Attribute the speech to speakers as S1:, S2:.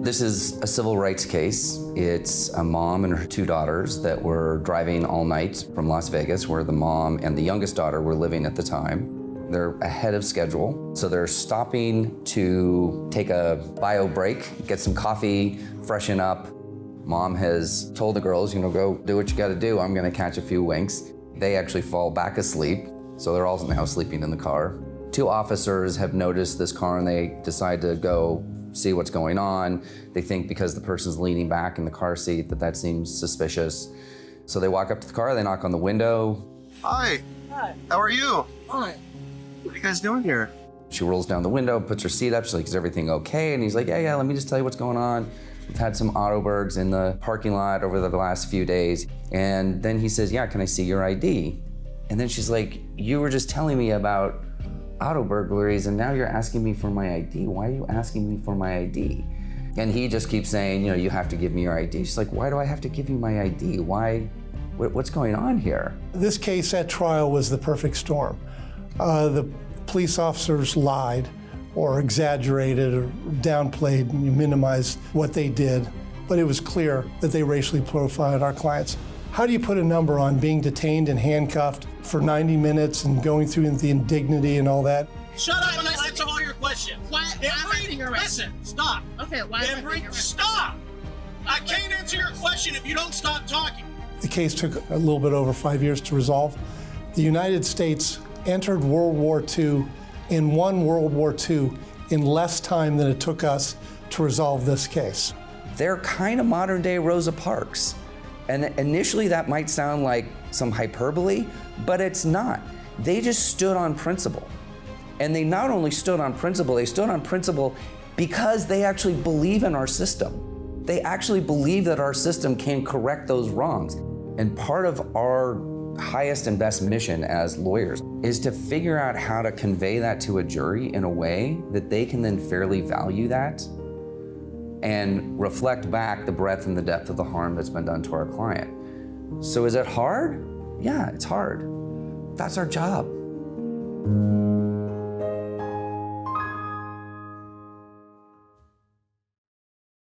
S1: This is a civil rights case. It's a mom and her two daughters that were driving all night from Las Vegas, where the mom and the youngest daughter were living at the time. They're ahead of schedule, so they're stopping to take a bio break, get some coffee, freshen up. Mom has told the girls, go do what you gotta do. I'm gonna catch a few winks. They actually fall back asleep, so they're all now sleeping in the car. Two officers have noticed this car and they decide to go see what's going on. They think because the person's leaning back in the car seat that seems suspicious. So they walk up to the car, they knock on the window.
S2: Hi.
S3: Hi.
S2: How are you?
S3: Fine.
S2: What are you guys doing here?
S1: She rolls down the window, puts her seat up. She's like, is everything okay? And he's like, yeah, let me just tell you what's going on. We've had some Autobergs in the parking lot over the last few days. And then he says, yeah, can I see your ID? And then she's like, you were just telling me about auto burglaries and now you're asking me for my ID. Why are you asking me for my ID? And he just keeps saying, you have to give me your ID. She's like, why do I have to give you my ID? Why? What's going on here?
S4: This case at trial was the perfect storm. The police officers lied or exaggerated or downplayed and minimized what they did, but it was clear that they racially profiled our clients. How do you put a number on being detained and handcuffed for 90 minutes and going through the indignity and all that?
S3: Shut up and I answer all your questions.
S5: Why
S3: Listen, stop.
S5: Okay, why am I being arrested?
S3: Stop! I can't answer your question if you don't stop talking.
S4: The case took a little bit over 5 years to resolve. The United States entered World War II and won World War II in less time than it took us to resolve this case.
S1: They're kind of modern day Rosa Parks. And initially that might sound like some hyperbole, but it's not. They just stood on principle. And they not only stood on principle, they stood on principle because they actually believe in our system. They actually believe that our system can correct those wrongs. And part of our highest and best mission as lawyers is to figure out how to convey that to a jury in a way that they can then fairly value that and reflect back the breadth and the depth of the harm that's been done to our client. So is it hard? Yeah, it's hard. That's our job.